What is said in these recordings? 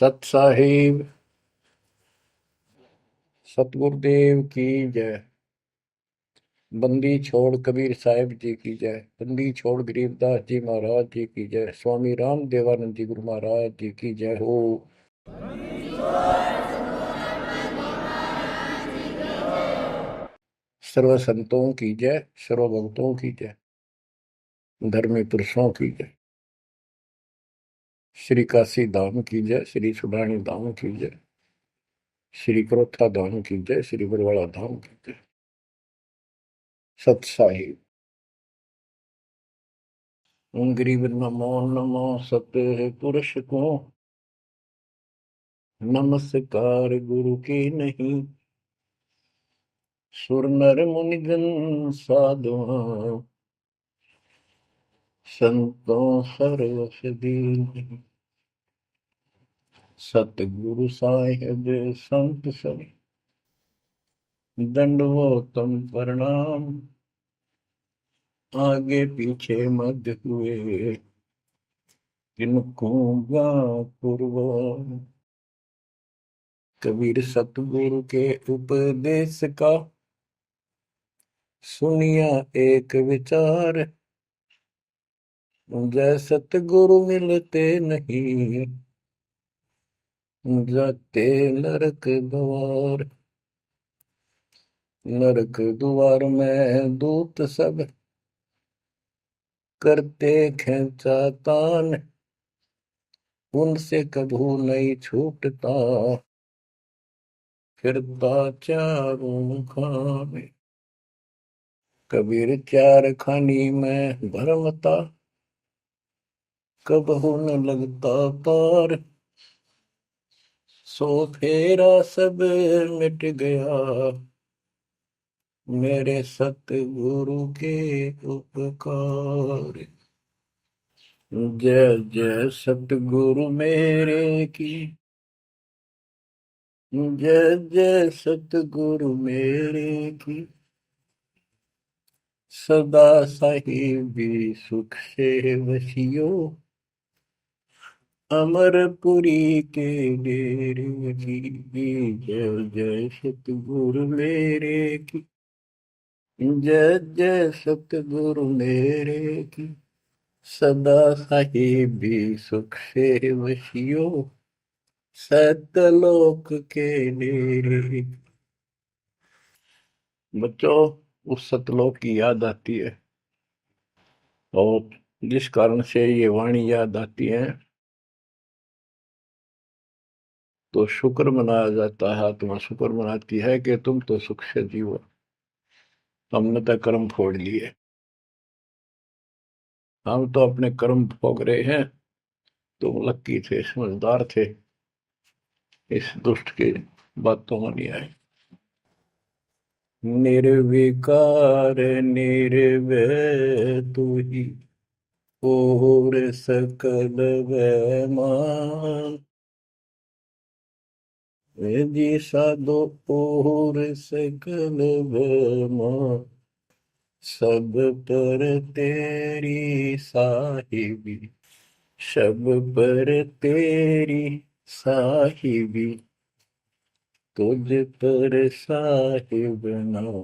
सत साहिब सतगुरुदेव की जय। बंदी छोड़ कबीर साहिब जी की जय। बंदी छोड़ गरीबदास जी महाराज जी की जय। स्वामी राम देवानंद जी गुरु महाराज जी की जय हो। सर्व संतों की जय, सर्व भक्तों की जय, धर्मी पुरुषों की जय। श्री काशी धाम की जय, श्री सुडानी धाम की जय, श्री क्रोथा धाम की जय, श्री बरवाड़ा धाम की जय। सत साहिब गरीब नमो नमो सत पुरुष को नमस्कार गुरु की नहीं। सुर नर मुनिजन साधुआ संतों सर्वस दीन। सतगुरु साहिब संत सब दंडवतम प्रणाम। आगे पीछे मध्य हुए किनको पूर्व। कबीर सतगुरु के उपदेश का सुनिया एक विचार। जय सतगुरु मिलते नहीं जाते नरक द्वार। नरक द्वार में दूत सब करते खेचातान। उनसे कभू नहीं छूटता फिरता चारों खाने। कबीर चार खानी में भरमता कबहू न लगता पार। सो फेरा सब मिट गया मेरे सतगुरु के उपकार। जय जय सतगुरु मेरे की जय जय सतगुरु मेरे की। सदा साहिबी सुख से वसियो अमरपुरी के डेरे की। जय जय सतगुरु मेरे की जय जय सतगुरु मेरे की। सदा साहिबी सुख से वसियो सतलोक के डेरे। बच्चों, उस सतलोक की याद आती है और जिस कारण से ये वाणी याद आती है तो शुक्र मनाया जाता है। आत्मा शुक्र मनाती है कि तुम तो सुख से जीवो, हमने तो कर्म फोड़ लिए। हम तो अपने कर्म भोग रहे हैं, तुम लक्की थे, समझदार थे, इस दुष्ट के बातों में नहीं आए। निर्विकार निर्भय तू ही और सकल वैमान। जी साधो और सकल वैमान। सब पर तेरी साहिबी, सब पर तेरी साहिबी। तुझ पर साहिब नाम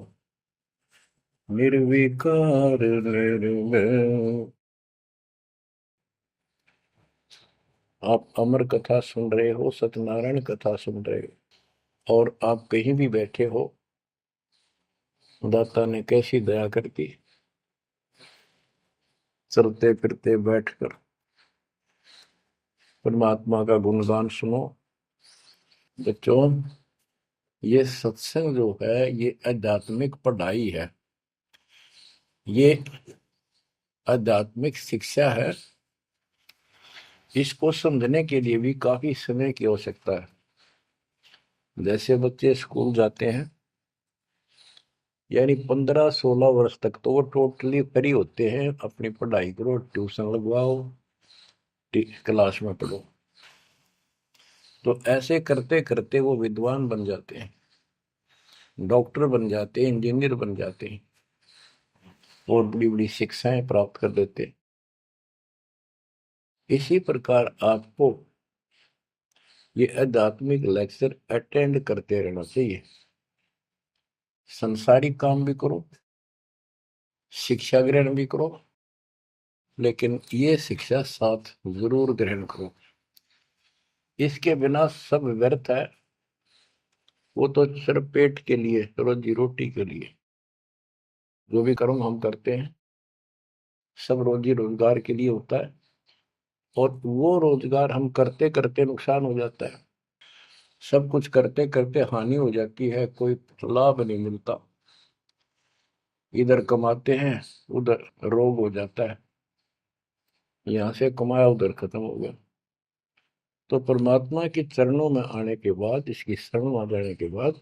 निर्विकार निर्भय। आप अमर कथा सुन रहे हो, सत्यनारायण कथा सुन रहे हो, और आप कहीं भी बैठे हो, दाता ने कैसी दया कर दी। चलते फिरते बैठकर परमात्मा का गुणगान सुनो। बच्चों, ये सत्संग जो है ये आध्यात्मिक पढ़ाई है, ये आध्यात्मिक शिक्षा है। इसको समझने के लिए भी काफी समय की आवश्यकता है। जैसे बच्चे स्कूल जाते हैं, यानी 15-16 वर्ष तक तो वो टोटली फ्री होते हैं। अपनी पढ़ाई करो, ट्यूशन लगवाओ, क्लास में पढ़ो। तो ऐसे करते करते वो विद्वान बन जाते हैं, डॉक्टर बन जाते हैं, इंजीनियर बन जाते हैं और बड़ी बड़ी शिक्षाएं प्राप्त कर लेते हैं। इसी प्रकार आपको ये आध्यात्मिक लेक्चर अटेंड करते रहना चाहिए। संसारिक काम भी करो, शिक्षा ग्रहण भी करो, लेकिन ये शिक्षा साथ जरूर ग्रहण करो। इसके बिना सब व्यर्थ है। वो तो सिर्फ पेट के लिए, रोजी रोटी के लिए जो भी कर्म हम करते हैं सब रोजी रोजगार के लिए होता है, और वो रोजगार हम करते करते नुकसान हो जाता है। सब कुछ करते करते हानि हो जाती है, कोई लाभ नहीं मिलता। इधर कमाते हैं, उधर रोग हो जाता है, यहाँ से कमाया उधर खत्म हो गया। तो परमात्मा के चरणों में आने के बाद, इसकी शरण में आ जाने के बाद,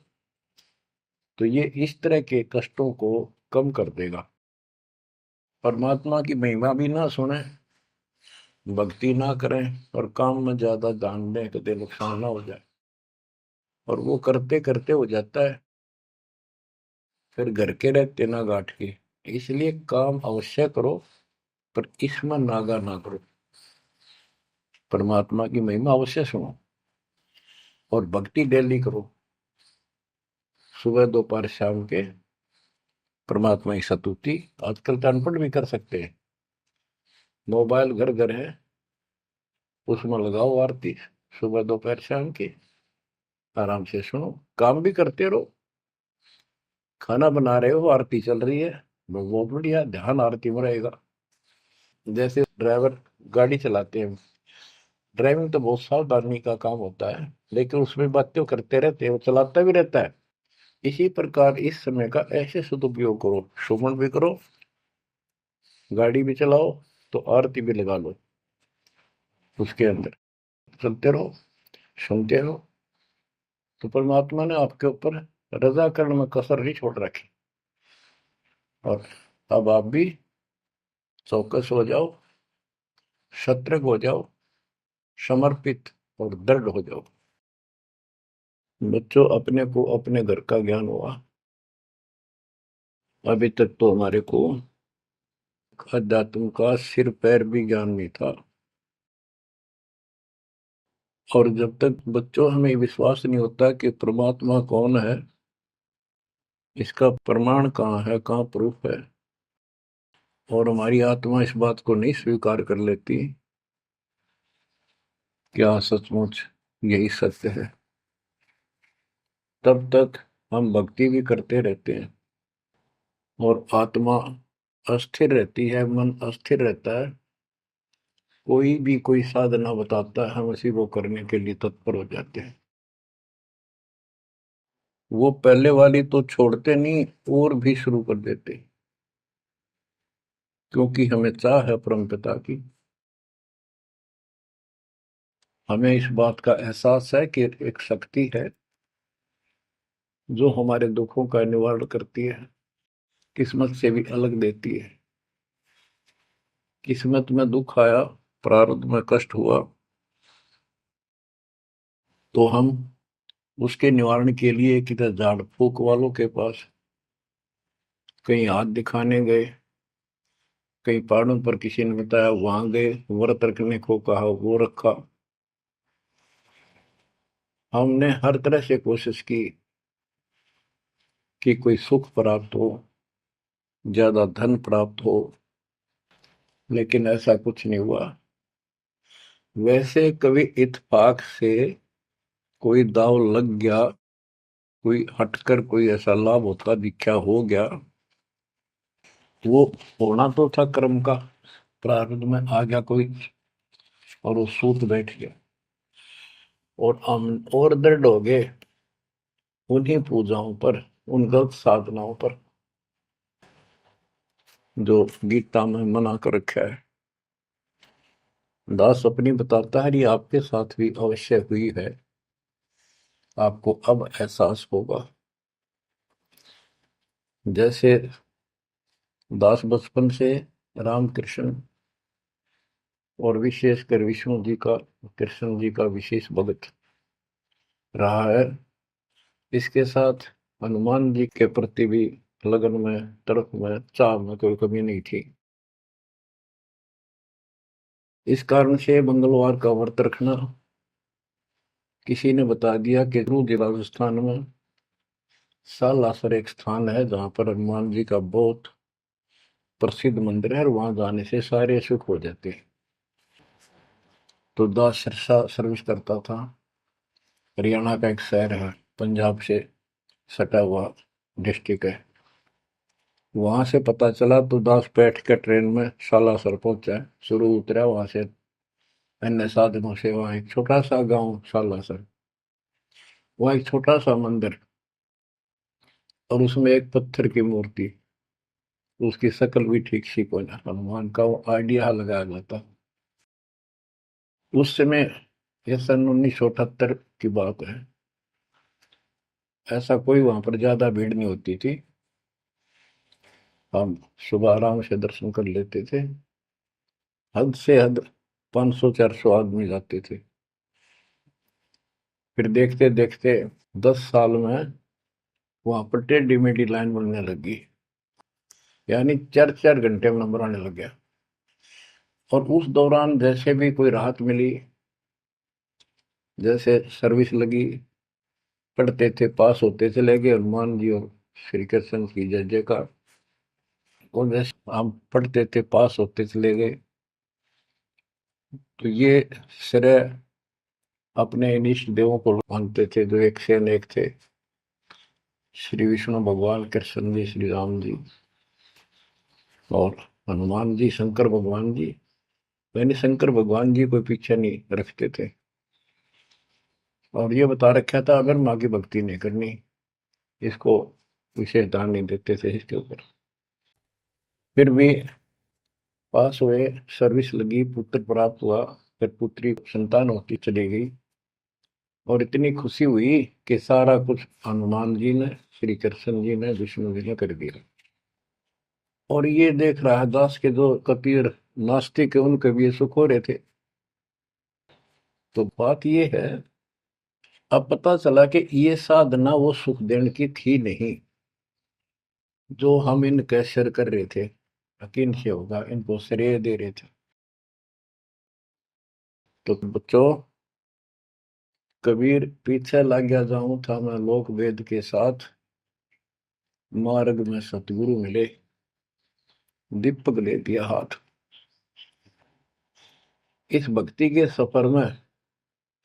तो ये इस तरह के कष्टों को कम कर देगा। परमात्मा की महिमा भी ना सुने, भक्ति ना करें और काम में ज्यादा ध्यान दें, कभी नुकसान ना हो जाए। और वो करते करते हो जाता है, फिर घर के रहते ना गांठ के। इसलिए काम अवश्य करो, पर इसमें नागा ना करो। परमात्मा की महिमा अवश्य सुनो और भक्ति डेली करो, सुबह दोपहर शाम के परमात्मा की स्तुति। आजकल तो अनपढ़ भी कर सकते हैं, मोबाइल घर घर है, उसमें लगाओ आरती, सुबह दोपहर शाम की, आराम से सुनो। काम भी करते रहो, खाना बना रहे हो आरती चल रही है, बहुत बढ़िया, ध्यान आरती में रहेगा। जैसे ड्राइवर गाड़ी चलाते हैं, ड्राइविंग तो बहुत सावधानी का काम होता है, लेकिन उसमें बातें करते रहते हैं, वो चलाता भी रहता है। इसी प्रकार इस समय का ऐसे सदुपयोग करो, सुमन भी करो, गाड़ी भी चलाओ, तो आरती भी लगा लो, उसके अंदर चलते रहो, सुनते रहो। तो परमात्मा ने आपके ऊपर रजा करने में कसर नहीं छोड़ रखी। और अब आप भी चौकस हो जाओ, सतर्क हो जाओ, समर्पित और दृढ़ हो जाओ। बच्चों, अपने को अपने घर का ज्ञान हुआ, अभी तक तो हमारे को अध्यात्म का सिर पैर भी ज्ञान नहीं था। और जब तक बच्चों हमें विश्वास नहीं होता कि परमात्मा कौन है, इसका प्रमाण कहाँ है, कहाँ प्रूफ है, और हमारी आत्मा इस बात को नहीं स्वीकार कर लेती क्या सचमुच यही सत्य है, तब तक हम भक्ति भी करते रहते हैं और आत्मा अस्थिर रहती है, मन अस्थिर रहता है। कोई भी कोई साधना बताता है, हम उसी को करने के लिए तत्पर हो जाते हैं। वो पहले वाली तो छोड़ते नहीं, और भी शुरू कर देते, क्योंकि हमें चाह है परम पिता की। हमें इस बात का एहसास है कि एक शक्ति है जो हमारे दुखों का निवारण करती है, किस्मत से भी अलग देती है। किस्मत में दुख आया, प्रारब्ध में कष्ट हुआ, तो हम उसके निवारण के लिए किधर झाड़ फूक वालों के पास, कहीं हाथ दिखाने गए, कहीं पहाड़ों पर किसी ने बताया वहां गए, व्रत रखने को कहा वो रखा। हमने हर तरह से कोशिश की कि कोई सुख प्राप्त हो, ज्यादा धन प्राप्त हो, लेकिन ऐसा कुछ नहीं हुआ। वैसे कभी इत्तेफाक से कोई दाव लग गया, कोई हटकर कोई ऐसा लाभ होता दिखा हो गया, वो होना तो था कर्म का, प्रारब्ध में आ गया कोई, और वो सूत बैठ गया। और हम और दृढ़ हो गए उन्हीं पूजाओं पर, उन गलत साधनाओं पर जो गीता में मना कर रखा है। दास अपनी बताता है, ये आपके साथ भी अवश्य हुई है, आपको अब एहसास होगा। जैसे दास बचपन से रामकृष्ण और विशेषकर विष्णु जी का, कृष्ण जी का विशेष भक्त रहा है, इसके साथ हनुमान जी के प्रति भी लगन में, तड़प में, चाव में कोई कमी नहीं थी। इस कारण से मंगलवार का व्रत रखना, किसी ने बता दिया कि जिला राजस्थान में सालासर एक स्थान है जहां पर हनुमान जी का बहुत प्रसिद्ध मंदिर है और वहां जाने से सारे सुख हो जाते हैं। तो दास सिरसा सर्विस करता था। हरियाणा का एक शहर है, पंजाब से सटा हुआ डिस्ट्रिक्ट है। वहां से पता चला तो दास बैठ कर ट्रेन में सालासर पहुंचा। शुरू उतरा वहां से अन्य साधनों से। वहां एक छोटा सा गांव सालासर, वहां एक छोटा सा मंदिर और उसमें एक पत्थर की मूर्ति। उसकी शक्ल भी ठीक सी कोई ना, हनुमान का वो आइडिया लगाया जाता। उस समय यह सन 1978 की बात है। ऐसा कोई वहां पर ज्यादा भीड़ नहीं होती थी। हम सुबह आराम से दर्शन कर लेते थे। हद से हद 500-400 आदमी जाते थे। फिर देखते देखते 10 साल में वहां पर टेढ़ी मेढ़ी लाइन बनने लगी। यानी 4-4 घंटे में नंबर आने लग गया। और उस दौरान जैसे भी कोई राहत मिली, जैसे सर्विस लगी, पढ़ते थे, पास होते चले गए, हनुमान जी और श्री कृष्ण की जय जयकार। और जैसे हम पढ़ते थे, पास होते चले गए। तो ये श्रेय अपने इन इष्ट देवों को मानते थे जो एक से अनेक थे। श्री विष्णु भगवान, कृष्ण जी, श्री राम जी और हनुमान जी, शंकर भगवान जी। यानी शंकर भगवान जी कोई पीछे नहीं रखते थे। और ये बता रखा था अगर माँ की भक्ति नहीं करनी, इसको विशेष ध्यान नहीं देते थे इसके ऊपर। फिर भी पास हुए, सर्विस लगी, पुत्र प्राप्त हुआ। फिर पुत्री संतान होती चली गई। और इतनी खुशी हुई कि सारा कुछ हनुमान जी ने, श्री कृष्ण जी ने, विष्णु जी ने कर दिया। और ये देख रहा है दास के जो कबीर नास्तिक है उनके भी ये सुख हो रहे थे। तो बात ये है, अब पता चला कि ये साधना वो सुख देने की थी नहीं जो हम इनके सिर कर रहे थे। यकीन से होगा इनको श्रेय दे रहे थे। तो बच्चों, कबीर पीछे लग गया जाऊं था मैं लोक वेद के साथ, मार्ग में सतगुरु मिले, दीपक ले दिया हाथ। इस भक्ति के सफर में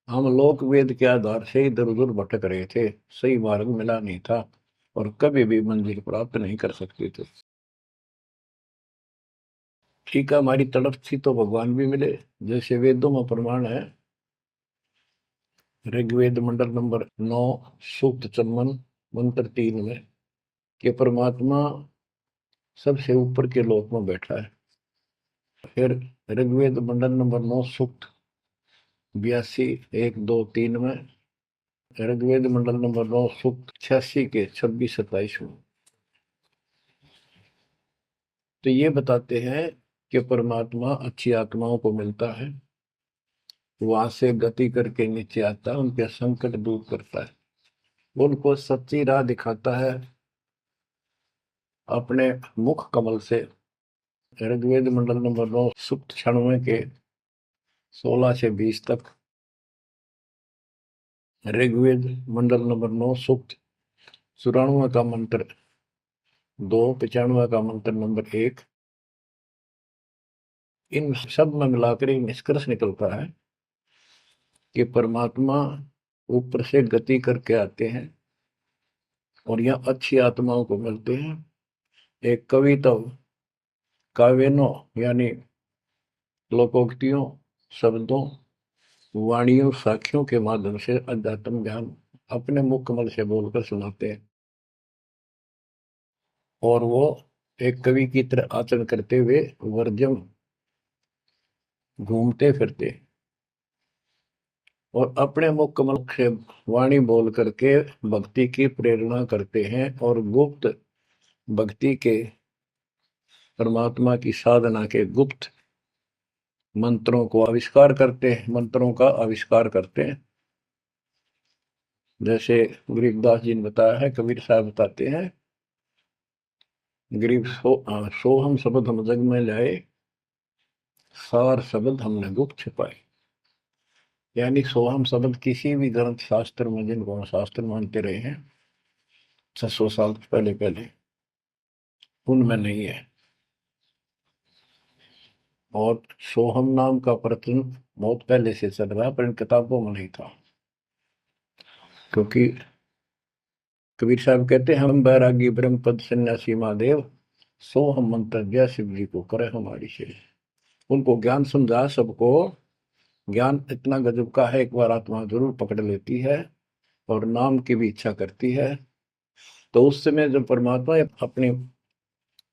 हम लोक वेद के आधार से इधर उधर भटक रहे थे, सही मार्ग मिला नहीं था और कभी भी मंजिल प्राप्त नहीं कर सकते थे। ठीक है, हमारी तड़प थी तो भगवान भी मिले। जैसे वेदों में प्रमाण है, ऋग्वेद मंडल नंबर 9, सूक्त चमन, मंत्र 3 में कि परमात्मा सबसे ऊपर के लोक में बैठा है। फिर ऋग्वेद मंडल नंबर 9, सूक्त 82, 1, 2, 3 में, ऋग्वेद मंडल नंबर 9, सूक्त 86 के 26-27 में। तो ये बताते हैं कि परमात्मा अच्छी आत्माओं को मिलता है, वहां से गति करके नीचे आता है, उनके संकट दूर करता है, उनको सच्ची राह दिखाता है अपने मुख कमल से। ऋग्वेद मंडल नंबर 9, सूक्त 96 के 16 से 20 तक, ऋग्वेद मंडल नंबर 9, सूक्त 94 का मंत्र 2, 95 का मंत्र नंबर 1। इन सब में मिलाकर एक निष्कर्ष निकलता है कि परमात्मा ऊपर से गति करके आते हैं और यहाँ अच्छी आत्माओं को मिलते हैं। एक कविता, काव्यों यानी लोकोक्तियों, शब्दों, वाणियों, साखियों के माध्यम से अध्यात्म ज्ञान अपने मुख कमल से बोलकर सुनाते हैं। और वो एक कवि की तरह आचरण करते हुए वर्जम घूमते फिरते और अपने मुख कमल से वाणी बोल करके भक्ति की प्रेरणा करते हैं और गुप्त भक्ति के, परमात्मा की साधना के गुप्त मंत्रों को आविष्कार करते हैं, मंत्रों का आविष्कार करते हैं। जैसे गरीबदास जी ने बताया है, कबीर साहब बताते हैं, गरीब सोहम शब्द हम जग में लाए, सार शब्द हमने गुप्त छिपाए। यानी सोहम शब्द किसी भी ग्रंथ शास्त्र में, जिनको हम शास्त्र मानते रहे हैं 600 साल पहले पहले, उनमें नहीं है। और सोहम नाम का प्रचलन बहुत पहले से चल रहा है, पर इन किताबों में नहीं था। क्योंकि कबीर साहब कहते हैं, हम बैरागी ब्रह्म पद सन्यासी महादेव, सो हम मंत्र जय शिव जी को करे हमारी से। उनको ज्ञान समझा सबको। ज्ञान इतना गजब का है, एक बार आत्मा जरूर पकड़ लेती है और नाम की भी इच्छा करती है, तो उस समय जब परमात्मा अपने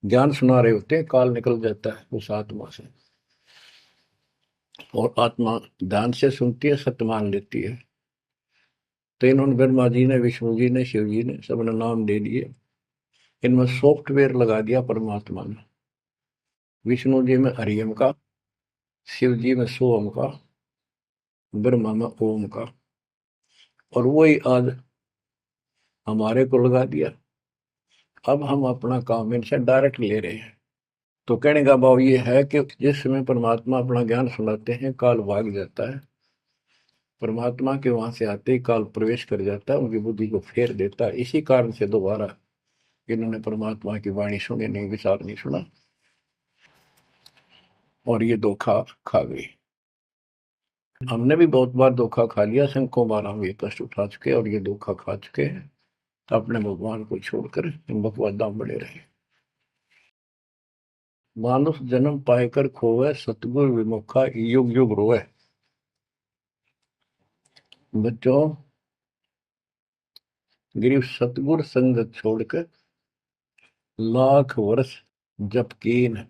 ज्ञान सुना रहे होते हैं, काल निकल जाता है उस आत्मा से, और आत्मा ध्यान से सुनती है, सत्य मान लेती है। तो इन्होंने ब्रह्मा जी ने, विष्णु जी ने, शिव जी ने सबने नाम दे दिए। इनमें सॉफ्टवेयर लगा दिया परमात्मा ने। विष्णु जी में हरियम का, शिव जी में सोम का, ब्रह्मा में ओम का, और वही आज हमारे को लगा दिया। अब हम अपना काम इनसे डायरेक्ट ले रहे हैं। तो कहने का भाव ये है कि जिस समय परमात्मा अपना ज्ञान सुनाते हैं, काल भाग जाता है। परमात्मा के वहां से आते ही काल प्रवेश कर जाता है, उनकी बुद्धि को फेर देता है। इसी कारण से दोबारा इन्होंने परमात्मा की वाणी सुनी नहीं, विचार नहीं सुना, और ये धोखा खा गई। हमने भी बहुत बार धोखा खा लिया, शंखों बार हम ये कष्ट उठा चुके और ये धोखा खा चुके हैं। अपने भगवान को छोड़कर इन बकवादा में बड़े रहे। मानुष जन्म पाएकर खोवे, सतगुरु विमुखा युग युग रोए। बच्चों, गिरीश सतगुर संगत छोड़कर लाख वर्ष जप कीन,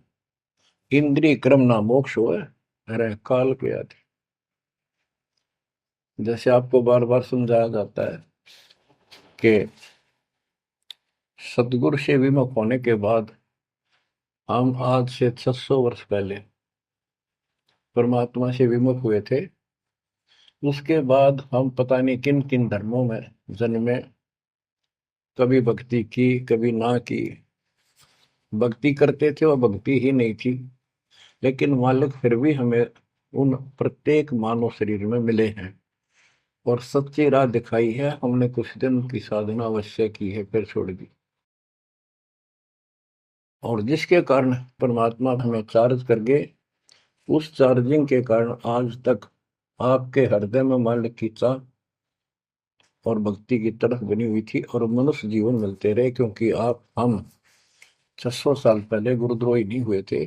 इंद्रिय क्रम ना मोक्ष होए, अरे काल के आदि। जैसे आपको बार बार समझाया जाता है कि सतगुरु से विमुख होने के बाद हम आज से 600 वर्ष पहले परमात्मा से विमुख हुए थे। उसके बाद हम पता नहीं किन किन धर्मों में जन्मे, कभी भक्ति की कभी ना की। भक्ति करते थे और भक्ति ही नहीं थी, लेकिन मालिक फिर भी हमें उन प्रत्येक मानव शरीर में मिले हैं और सच्ची राह दिखाई है। हमने कुछ दिन की साधना अवश्य की है, फिर छोड़ दी, और जिसके कारण परमात्मा हमें चार्ज कर गए। उस चार्जिंग के कारण आज तक आपके हृदय में मालिक की चाह और भक्ति की तरफ बनी हुई थी, और मनुष्य जीवन मिलते रहे। क्योंकि हम 600 साल पहले गुरुद्रोही नहीं हुए थे,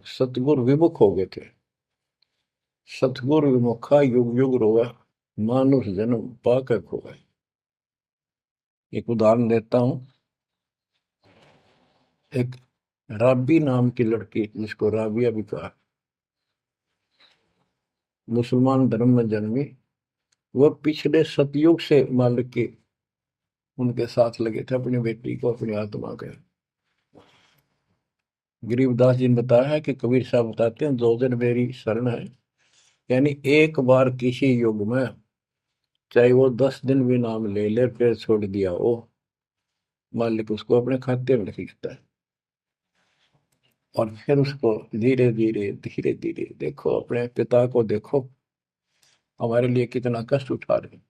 सतगुरु विमुख हो गए थे। सतगुरु विमुखा युग युग रोवे, मानुष जन्म पाकर खोए। एक उदाहरण देता हूं। एक राबी नाम की लड़की, जिसको राबिया भी कहा, मुसलमान धर्म में जन्मी। वह पिछले सतयुग से मालिक के उनके साथ लगे थे, अपनी बेटी को, अपनी आत्मा के। गरीबदास जी ने बताया है कि कबीर साहब बताते हैं, 2 दिन मेरी शरण है। यानी एक बार किसी युग में चाहे वो 10 दिन भी नाम ले ले, फिर छोड़ दिया वो, मालिक उसको अपने खाते में खींचता है। और फिर उसको धीरे धीरे धीरे धीरे, देखो अपने पिता को, देखो हमारे लिए कितना कष्ट उठा रहे हैं।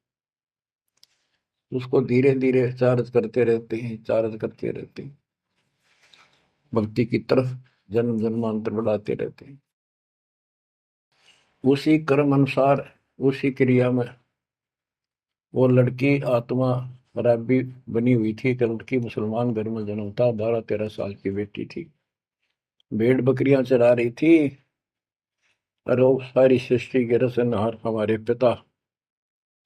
उसको धीरे धीरे चार्ज करते रहते हैं, चार्ज करते रहते हैं, भक्ति की तरफ जन्म जन्मांतर बढ़ाते रहते हैं। उसी कर्म अनुसार, उसी क्रिया में वो लड़की आत्मा रैबी बनी हुई थी। एक लड़की मुसलमान घर में जन्म था, 12-13 साल की बेटी थी, भेड़ बकरियां चरा रही थी। और वो सारी सृष्टि के रचनहार हमारे पिता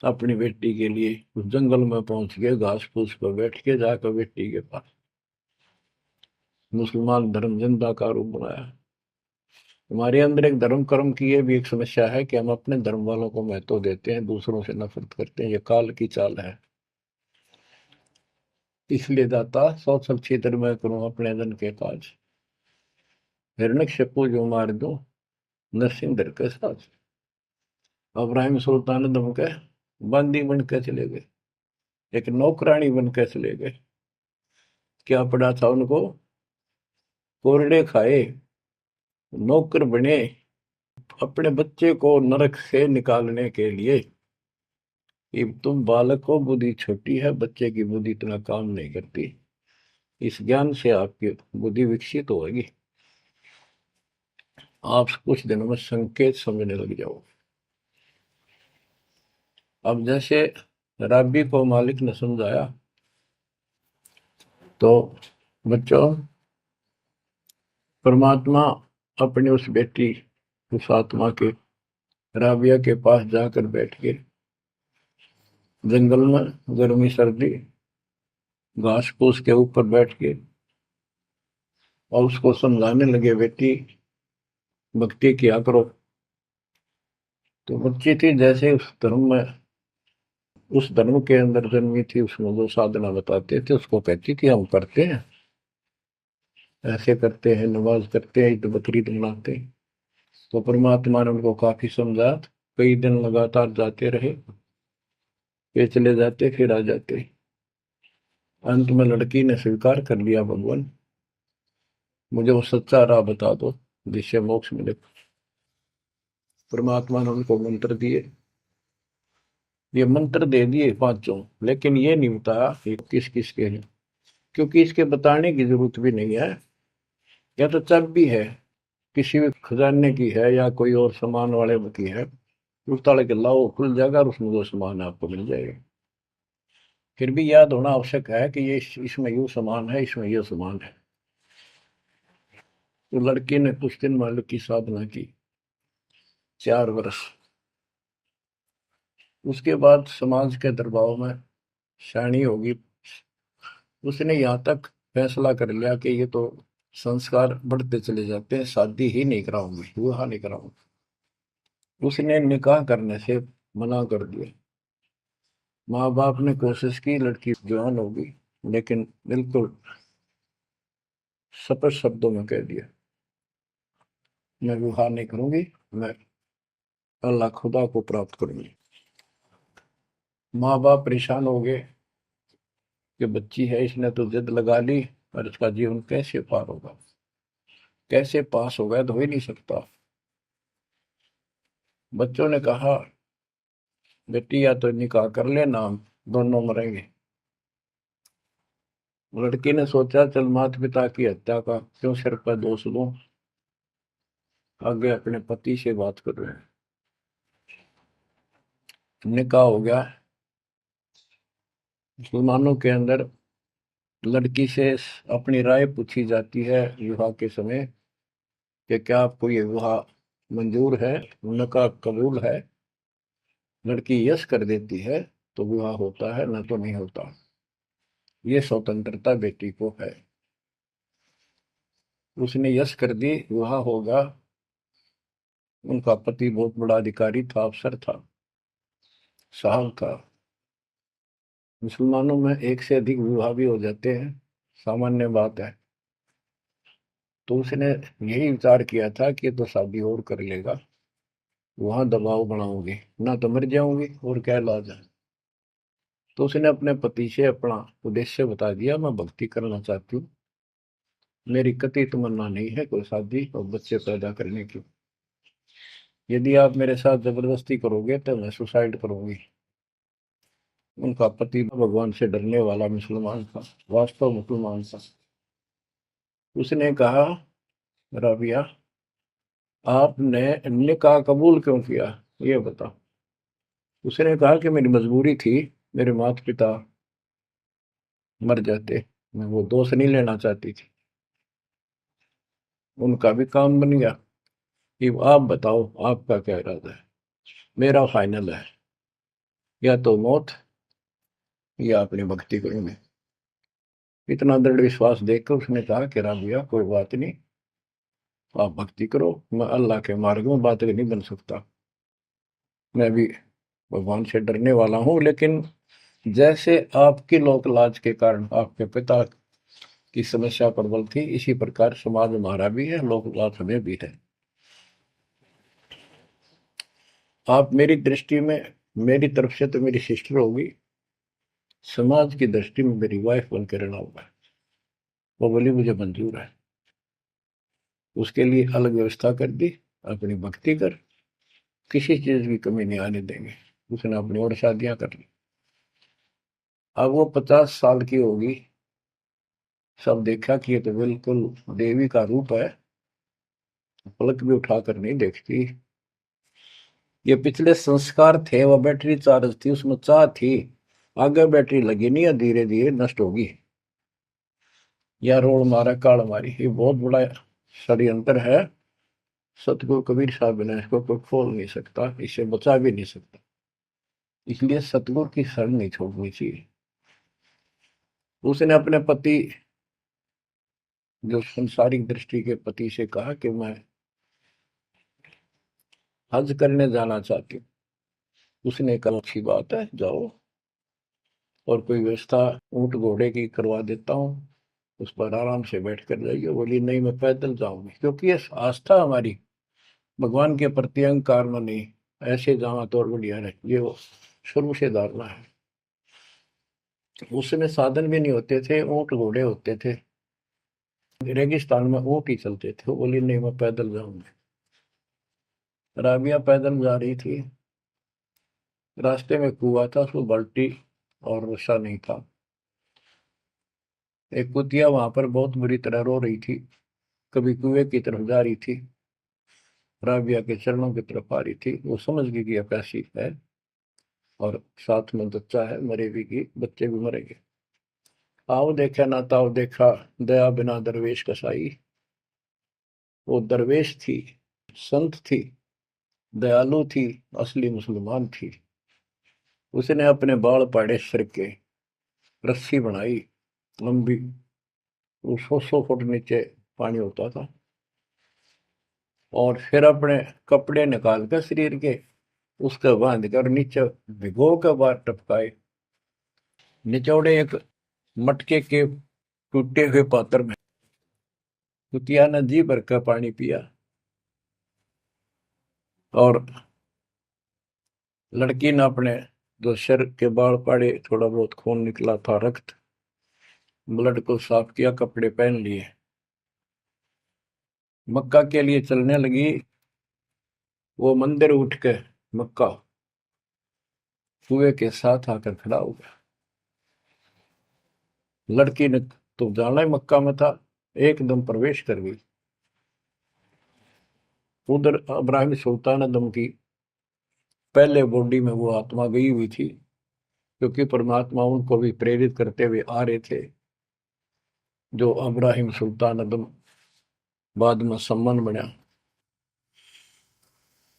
अपनी बेटी के लिए उस जंगल में पहुंच गए, घास फूस पर बैठ के जाकर बेटी के पास मुसलमान धर्म जिंदा का रूप बनाया। हमारे अंदर एक धर्म कर्म की ये भी एक समस्या है कि हम अपने धर्म वालों को महत्व देते हैं, दूसरों से नफरत करते हैं। ये काल की चाल है। इसलिए दाता सौ सब क्षेत्र में करूं अपने जन के काज, हिरण्यकशिपु जो मार दूं नरसिंह के साथ। अब्राहिम सुल्तान दम के बंदी बन के चले गए, एक नौकरानी बन के चले गए। क्या पड़ा था उनको? कोरडे खाए, नौकर बने, अपने बच्चे को नरक से निकालने के लिए कि तुम बालक को, बुद्धि छोटी है, बच्चे की बुद्धि इतना काम नहीं करती, इस ज्ञान से आपकी बुद्धि विकसित होगी, आप कुछ दिनों में संकेत समझने लग जाओ। अब जैसे रबी को मालिक ने समझाया, तो बच्चों, परमात्मा अपनी उस बेटी, उस आत्मा के, राबिया के पास जाकर बैठ के जंगल में गर्मी सर्दी घास फूस के ऊपर बैठ के और उसको समझाने लगे, बेटी भक्ति किया करो। तो बच्ची थी, जैसे उस धर्म के अंदर जन्मी थी, उसमें जो साधना बताते थे उसको कहती थी हम करते हैं, ऐसे करते हैं, नमाज करते हैं, ईद बकरीद मनाते हैं। तो परमात्मा ने उनको काफी समझा, कई दिन लगातार जाते रहे, ये चले जाते फिर आ जाते। अंत में लड़की ने स्वीकार कर लिया, भगवान मुझे वो सच्चा राह बता दो जिससे मोक्ष मिले। परमात्मा ने उनको मंत्र दिए, ये मंत्र दे दिए पांचों, लेकिन ये नहीं बताया ये किस किस के हैं, क्योंकि इसके बताने की जरूरत भी नहीं है। या तो चाबी है, किसी भी खजाने की है या कोई और सामान वाले की है, उस ताले के लाओ, खुल जाएगा और उसमें जो सामान है आपको मिल जाएगा। फिर भी याद होना आवश्यक है कि ये इसमें यूं सामान है, इसमें ये सामान है। तो लड़की ने कुछ दिन मालिक की साधना की, 4 वर्ष। उसके बाद समाज के दबाव में शानी होगी, उसने यहाँ तक फैसला कर लिया कि ये तो संस्कार बढ़ते चले जाते हैं, शादी ही नहीं कराऊंगी, विवाह नहीं कराऊंगी। उसने निकाह करने से मना कर दिया। माँ बाप ने कोशिश की, लड़की जवान होगी, लेकिन बिल्कुल स्पष्ट शब्दों में कह दिया, मैं विवाह नहीं करूंगी, मैं अल्लाह खुदा को प्राप्त करूंगी। माँ बाप परेशान हो गए कि बच्ची है, इसने तो जिद लगा ली, और इसका जीवन कैसे पार होगा, कैसे पास होगा, तो हो ही नहीं सकता। बच्चों ने कहा, बेटी या तो निकाह कर लेना, हम दोनों मरेंगे। लड़की ने सोचा, चल माता पिता की हत्या का क्यों सिर पर दोष लूं, आगे अपने पति से बात कर रहे हैं। निकाह हो गया। मुसलमानों के अंदर लड़की से अपनी राय पूछी जाती है विवाह के समय कि क्या आपको ये विवाह मंजूर है, निकाह कबूल है। लड़की यस कर देती है तो विवाह होता है, न तो नहीं होता। ये स्वतंत्रता बेटी को है। उसने यस कर दी, विवाह होगा। उनका पति बहुत बड़ा अधिकारी था, अफसर था, साहब था। मुसलमानों में एक से अधिक विवाह भी हो जाते हैं, सामान्य बात है। तो उसने यही विचार किया था कि तो शादी और कर लेगा, वहां दबाव बनाऊंगी, ना तो मर जाऊंगी और क्या इलाज है। तो उसने अपने पति से अपना उद्देश्य बता दिया, मैं भक्ति करना चाहती हूँ, मेरी कतई तमन्ना नहीं है कोई शादी और बच्चे पैदा करने की। यदि आप मेरे साथ जबरदस्ती करोगे तो मैं सुसाइड करूंगी। उनका पति भगवान से डरने वाला मुसलमान था, वास्तव मुसलमान था। उसने कहा, राबिया आपने निकाह कबूल क्यों किया, ये बता। उसने कहा कि मेरी मजबूरी थी, मेरे माता पिता मर जाते, मैं वो दोष नहीं लेना चाहती थी, उनका भी काम बन गया। कि आप बताओ आपका क्या इरादा है। मेरा फाइनल है, या तो मौत या अपनी भक्ति करूंगी। इतना दृढ़ विश्वास देखकर उसने कहा कि राबिया कोई बात नहीं, आप भक्ति करो, मैं अल्लाह के मार्ग में बात नहीं बन सकता, मैं भी भगवान से डरने वाला हूँ। लेकिन जैसे आपकी लोक लाज के कारण आपके पिता की समस्या प्रबल थी, इसी प्रकार समाज हमारा भी है, लोक लाज हमें भी है। आप मेरी दृष्टि में, मेरी तरफ से तो मेरी सिस्टर होगी, समाज की दृष्टि में मेरी वाइफ बन के रहना होगा। वो बोली मुझे मंजूर है। उसके लिए अलग व्यवस्था कर दी, अपनी भक्ति कर, किसी चीज की कमी नहीं आने देंगे। उसने अपनी और शादियां कर ली। अब वो 50 साल की होगी, सब देखा कि ये तो बिल्कुल देवी का रूप है, पलक भी उठाकर नहीं देखती। ये पिछले संस्कार थे, वो बैटरी चार्ज थी, उसमें चाह थी, आगे बैटरी लगी नहीं है, धीरे धीरे नष्ट होगी। या रोड मारा काल मारी, ये बहुत बड़ा षड्यंत्र है। सतगुरु कबीर साहब ने इसको कोई खोल नहीं सकता, इसे बचा भी नहीं सकता। इसलिए सतगुरु की शरण नहीं छोड़नी चाहिए। उसने अपने पति, जो संसारिक दृष्टि के पति से कहा कि मैं हज करने जाना चाहती हूँ। उसने कहा अच्छी बात है, जाओ, और कोई व्यवस्था ऊंट घोड़े की करवा देता हूँ, उस पर आराम से बैठ कर जाइए। बोली नहीं, मैं पैदल जाऊंगी, क्योंकि ये आस्था हमारी भगवान के प्रति अहंकार में नहीं, ऐसे जावा तो और बढ़िया है, ये वो शुरू से धारणा है। उस समय साधन भी नहीं होते थे, ऊंट घोड़े होते थे, रेगिस्तान में ऊंट ही चलते थे। वो बोली नहीं, मैं पैदल जाऊंगी। राबिया पैदल जा रही थी, रास्ते में कुआं था, उसको बाल्टी और रस्सा नहीं था। एक कुतिया वहां पर बहुत बुरी तरह रो रही थी, कभी कुएं की तरफ जा रही थी, राबिया के चरणों की तरफ आ रही थी। वो समझ गई कि प्यासी है, और साथ में बच्चा है, मरेगी की, बच्चे भी मरेंगे। आओ देखा ना ताओ देखा, दया बिना दरवेश कसाई। वो दरवेश थी, संत थी, दयालु थी, असली मुसलमान थी। उसने अपने बाल पाड़े सिर के, रस्सी बनाई लंबी, वो 100 फुट नीचे पानी होता था, और फिर अपने कपड़े निकाल कर शरीर के, उसके बांध कर नीचे भिगो कर बाहर टपकाए। निचौड़े एक मटके के टूटे हुए पात्र में कुतिया ने जी भर का पानी पिया, और लड़की ने अपने जो सिर के बाल पाड़े, थोड़ा बहुत खून निकला था, रक्त, ब्लड को साफ किया, कपड़े पहन लिए, मक्का के लिए चलने लगी। वो मंदिर उठ के मक्का कुएं के साथ आकर खड़ा हो गया। लड़की ने तो जाना ही मक्का में था, एकदम प्रवेश कर गई। उधर इब्राहिम सुल्तान अदम की पहले बॉडी में वो आत्मा गई हुई थी, क्योंकि परमात्मा उनको भी प्रेरित करते हुए आ रहे थे। जो इब्राहिम सुल्तान अदम बाद में सम्मान बना,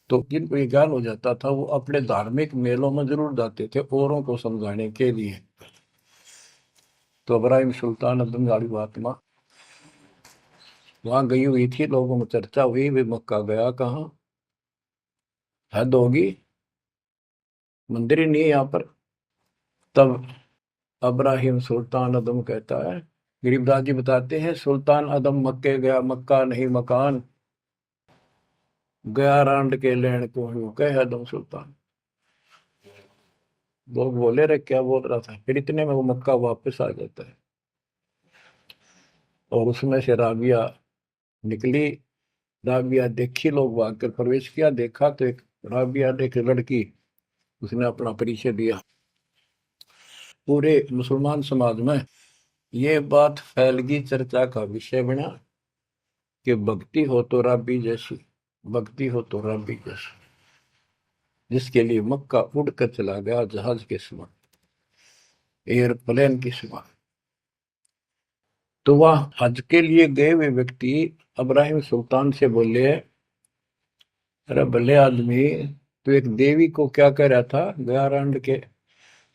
तो जिनको ये ज्ञान हो जाता था, वो अपने धार्मिक मेलों में जरूर जाते थे औरों को समझाने के लिए। तो इब्राहिम सुल्तान अदम गाड़ी आत्मा वहां गई हुई थी, लोगों में चर्चा हुई, भी मक्का गया कहाँ, हद होगी, मंदिर ही नहीं है यहाँ पर। तब इब्राहिम सुल्तान अदम कहता है, गरीबदास जी बताते हैं, सुल्तान अदम मक्के गया, मक्का नहीं मकान, गया रांड के लेन को यूं कह अदम सुल्तान। लोग बोले रे क्या बोल रहा था, फिर इतने में वो मक्का वापस आ जाता है, और उसमें से राबिया निकली। राबिया देखी, लोग भाग कर प्रवेश किया, देखा तो एक राबिया ने, एक लड़की, उसने अपना परिचय दिया। पूरे मुसलमान समाज में ये बात फैल गई, चर्चा का विषय बना कि भक्ति हो तो राबी जैसी, भक्ति हो तो राबी जैसी, जिसके लिए मक्का उड़कर चला गया जहाज के समान, एयरप्लेन के समान। तो वह हज के लिए गए हुए व्यक्ति इब्राहिम सुल्तान से बोले, अरे भले आदमी, तो एक देवी को क्या कह रहा था, गया रांड के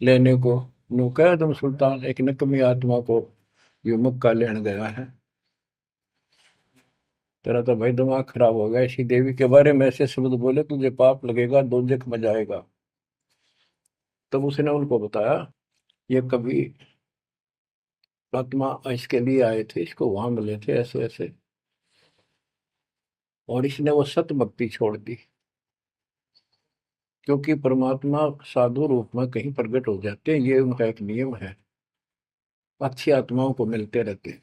लेने को, नु कह तुम सुल्तान, एक नकमी आत्मा को यो मक्का लेने गया है। तेरा तो भाई दिमाग खराब हो गया, इसी देवी के बारे में ऐसे शब्द बोले, तुझे पाप लगेगा, दोजख में जाएगा। तब उसने उनको बताया, ये कभी आत्मा इसके लिए आए थे, इसको वहां मिले थे ऐसे ऐसे, और इसने वो सत भक्ति छोड़ दी, क्योंकि परमात्मा साधु रूप में कहीं प्रकट हो जाते हैं, ये उनका एक नियम है, अच्छी आत्माओं को मिलते रहते हैं।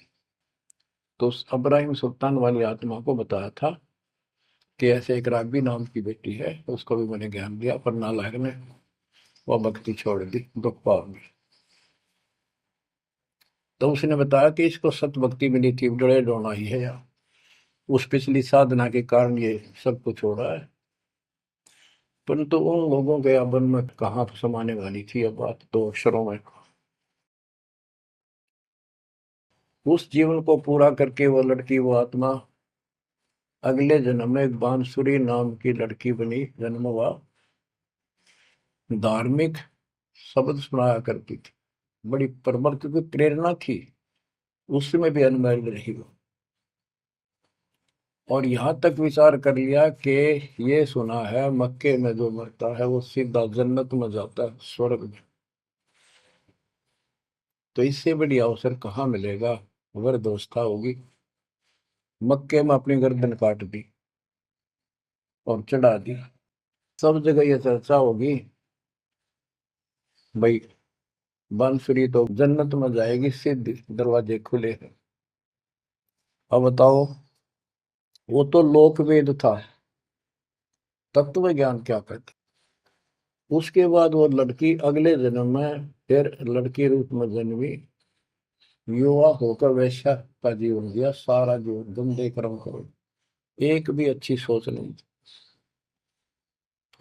तो उस इब्राहिम सुल्तान वाली आत्मा को बताया था कि ऐसे एक राबी नाम की बेटी है, उसको भी मैंने ज्ञान दिया, पर नालायक ने वह भक्ति छोड़ दी दुख पाव में। तो उसने बताया कि इसको सत भक्ति मिली थी, डरे डोना ही है यार, उस पिछली साधना के कारण ये सब कुछ हो रहा है। परंतु उन लोगों के अबन में कहाँ समाने वाली थी अब बात, दो अक्षरों में। उस जीवन को पूरा करके वो लड़की, वो आत्मा अगले जन्म में एक बांसुरी नाम की लड़की बनी, जन्म हुआ। धार्मिक शब्द सुनाया करती थी, बड़ी परमल की प्रेरणा थी, उसमें भी अनमैरिड रही वो। और यहां तक विचार कर लिया कि ये सुना है मक्के में जो मरता है वो सीधा जन्नत में जाता है, स्वर्ग में। तो इससे बड़ी अवसर कहाँ मिलेगा अगर दोस्ता होगी। मक्के में अपनी गर्दन काट दी और चढ़ा दी, सब जगह ये चर्चा होगी भाई, बांसुरी तो जन्नत में जाएगी, सिद्ध दरवाजे खुले हैं। अब बताओ, वो तो लोकवेद था, तत्व ज्ञान क्या कहते। उसके बाद वो लड़की अगले जन्म में फिर लड़की रूप में जन्मी, युवा होकर वैश्या का जीवन दिया, सारा जीवन गंदे कर्म करो, एक भी अच्छी सोच नहीं थी।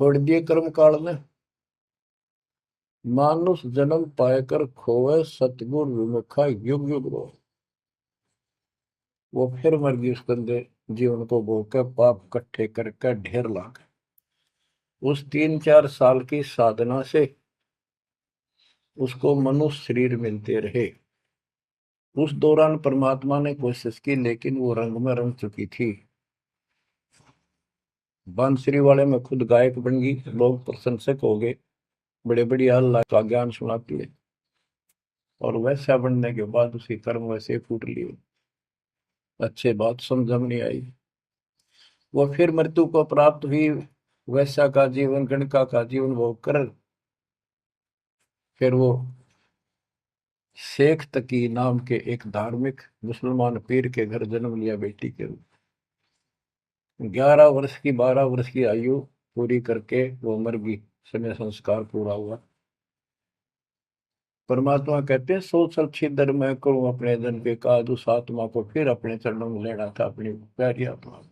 छोड़ दिए कर्म काल में, मानुष जन्म पाकर खोए, सतगुर विमुखा युग युग रो। वो फिर मर गई उस गंदे जीवन को भोग, पाप इकट्ठे करके ढेर लाग। उस 3-4 साल की साधना से उसको मनुष्य शरीर मिलते रहे। उस दौरान परमात्मा ने कोशिश की, लेकिन वो रंग में रंग चुकी थी। बांसुरी वाले में खुद गायक बन गई, लोग प्रशंसक हो गए, बड़े बड़ी अल्लाह का ज्ञान सुनाती है। और वैसा बनने के बाद उसी कर्म वैसे फूट लिए, अच्छे बात समझ में नहीं आई। वो फिर मृत्यु को प्राप्त हुई, वैसा का जीवन, गणका का जीवन भोग कर फिर वो शेख तकी नाम के एक धार्मिक मुसलमान पीर के घर जन्म लिया बेटी के रूप। 11 वर्ष की, 12 वर्ष की आयु पूरी करके वो मर गई, समय संस्कार पूरा हुआ। परमात्मा कहते हैं, सो सल छिदर मैं करूं अपने जन के काज, उस आत्मा को फिर अपने चरणों में लेना था, अपनी प्यारी आत्मा।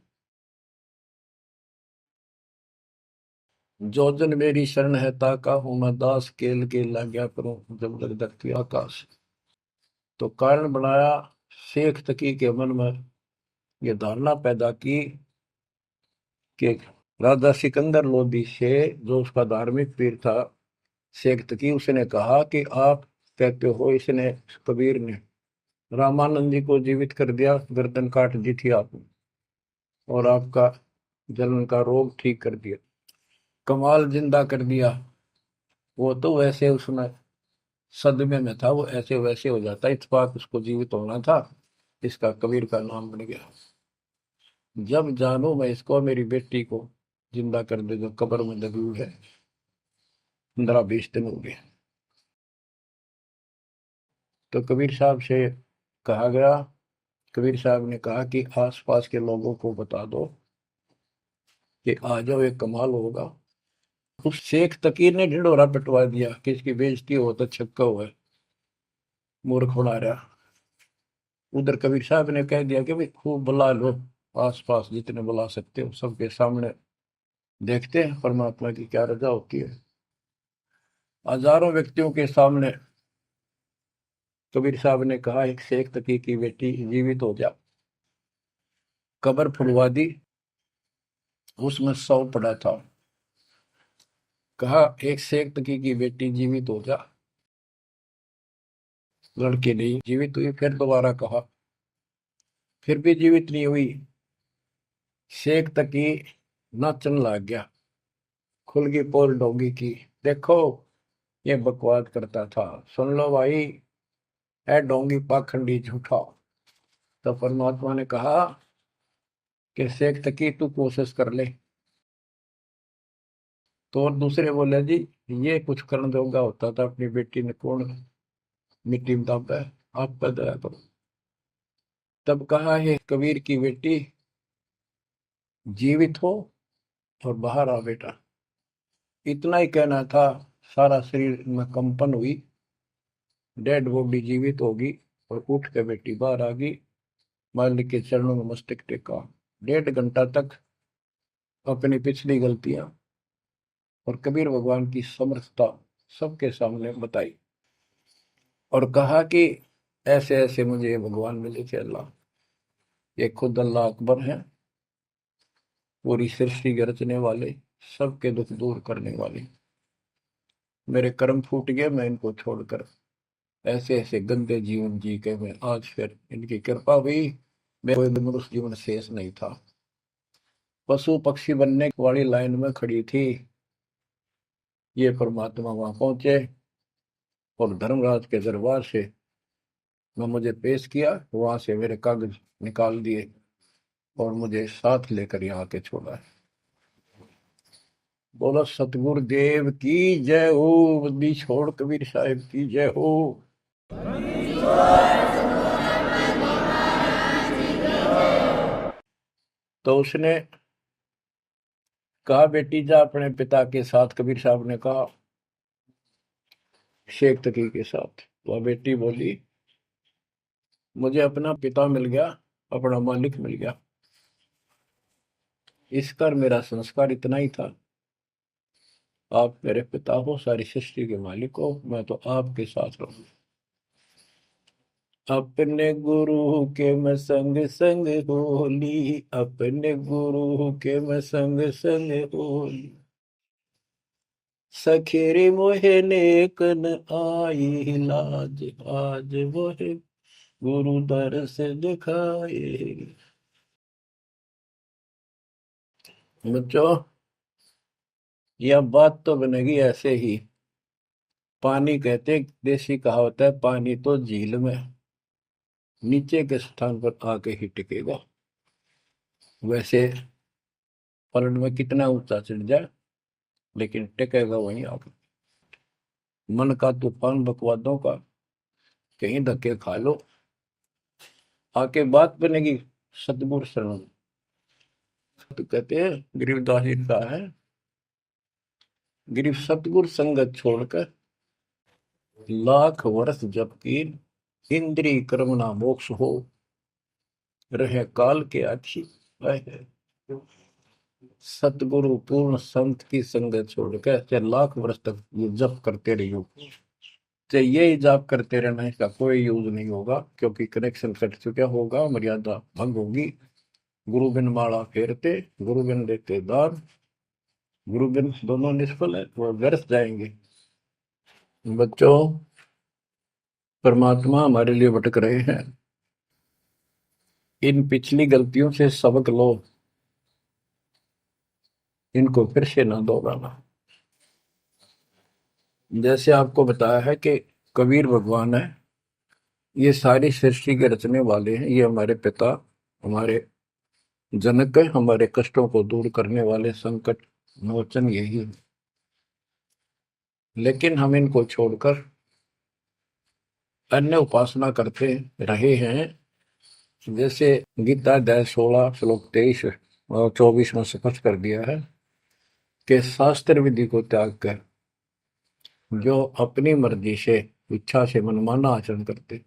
जो जन मेरी शरण है ताका हूं मैं दास, केल के लाग्या करूं जब लग धरती आकाश। तो कारण बनाया, शेख तकी के मन में ये धारणा पैदा की कि राजा सिकंदर लोदी से, जो उसका धार्मिक पीर था शेख तकी, उसने कहा कि आप कहते हो इसने, कबीर ने रामानंद जी को जीवित कर दिया, गर्दन काट दी थी आपने, और आपका जलन का रोग ठीक कर दिया, कमाल जिंदा कर दिया। वो तो वैसे उसमें सदमे में था, वो ऐसे वैसे हो जाता, इत्तेफाक उसको जीवित होना था, इसका कबीर का नाम बन गया। जब जानू मैं इसको, मेरी बेटी को जिंदा कर दे जो कब्र में दबी हुई है, 15-20 दिन हो गए। तो कबीर साहब से कहा गया, कबीर साहब ने कहा कि आसपास के लोगों को बता दो कि आ जाओ, एक कमाल होगा। उस शेख तकीर ने ढिंढोरा पिटवा दिया कि इसकी बेइज्जती हो तो छक्का हुआ है, मूर्ख बना रहा। उधर कबीर साहब ने कह दिया कि भाई खूब बुला लो, आस पास जितने बुला सकते हो, सबके सामने देखते हैं परमात्मा की क्या रजा होती है। हजारों व्यक्तियों के सामने कबीर साहब ने कहा, एक शेख तकी की बेटी जीवित हो जा। कब्र फुलवा दी, उसमें 100 पड़ा था। कहा एक शेख तकी की बेटी जीवित हो जा, लड़की नहीं जीवित हुई। फिर दोबारा कहा, फिर भी जीवित नहीं हुई। शेख तकी नाचन लग गया, खुल गई पोल डोंगी की। देखो ये बकवास करता था, सुन लो भाई, है डोंगी पाखंडी झूठा। तो परमात्मा ने कहा कि शेख तकी तू कोशिश कर ले। तो और दूसरे बोले जी, ये कुछ करने जोगा होता था, अपनी बेटी ने कौन मिट्टी में दाबा है, आप पर दया करो। तब कहा है कबीर की बेटी, जीवित हो और बाहर आ बेटा। इतना ही कहना था। सारा शरीर में कंपन हुई, डेड बॉडी जीवित होगी और उठ के बेटी बाहर आ गई। मालिक के चरणों में मस्तक टेका। 1.5 घंटा तक अपनी पिछली गलतियां और कबीर भगवान की समर्थता सबके सामने बताई और कहा कि ऐसे ऐसे मुझे ये भगवान मिले थे अल्लाह। ये खुद अल्लाह अकबर हैं, पूरी सृष्टि के रचने वाले, सबके दुख दूर करने वाले। मेरे कर्म फूट गए, मैं इनको छोड़कर ऐसे ऐसे गंदे जीवन जी के मैं आज फिर इनकी कृपा हुई, मैं कोई मनुष्य जीवन शेष नहीं था। पशु पक्षी बनने वाली लाइन में खड़ी थी। ये परमात्मा वहां पहुंचे और धर्मराज के दरबार से मैं मुझे पेश किया, वहां से मेरे कागज निकाल दिए और मुझे साथ लेकर यहाँ के छोड़ा है। बोलो सतगुरु देव की जय हो, बंदी छोड़ कबीर साहिब की जय हो। तो उसने कहा बेटी जा अपने पिता के साथ। कबीर साहब ने कहा शेख तकी के साथ। वह बेटी बोली मुझे अपना पिता मिल गया, अपना मालिक मिल गया। इस कर मेरा संस्कार इतना ही था। आप मेरे पिता हो, सारी सृष्टि के मालिक हो, मैं तो आपके साथ रहूं। अपने गुरु के मैं संग संग होली, अपने गुरु के मैं संग संग होली। सखेरे मोहे नेकन आई लाज, आज मोहे गुरु दर से दिखाए। बच्चों यह बात तो बनेगी ऐसे ही। पानी कहते, देसी कहावत है, पानी तो झील में नीचे के स्थान पर आके ही टिकेगा। वैसे पलट में कितना ऊंचा चढ़ जाए लेकिन टिकेगा वहीं आके। मन का तूफान बकवादों का, कहीं धक्के खा लो, आके बात बनेगी सतगुरु शरण। तो कहते हैं गरीबदास जी का है, गिरिव सतगुरु संगत छोड़कर लाख वर्ष जब की, इंद्रिय कर्म ना मोक्ष हो, रहे काल के आखी। सतगुरु पूर्ण संत की संगत छोड़कर चाहे लाख वर्ष तक ये जप करते रहियो, चाहे ये जाप करते रहना, इसका कोई यूज नहीं होगा, क्योंकि कनेक्शन कट चुका होगा, मर्यादा भंग होगी। गुरु बिन माला फेरते, गुरु बिन देते दान, गुरु बिन दोनों निष्फल है, वो व्यर्थ जाएंगे। बच्चों परमात्मा हमारे लिए भटक रहे हैं। इन पिछली गलतियों से सबक लो, इनको फिर से ना दोहराना। जैसे आपको बताया है कि कबीर भगवान है, ये सारी सृष्टि के रचने वाले हैं, ये हमारे पिता, हमारे जनक है, हमारे कष्टों को दूर करने वाले संकट मोचन यही है। लेकिन हम इनको छोड़कर अन्य उपासना करते रहे हैं। जैसे गीता अध्याय 16 श्लोक 23 और 24 में स्पष्ट कर दिया है कि शास्त्र विधि को त्याग कर जो अपनी मर्जी से, इच्छा से मनमाना आचरण करते,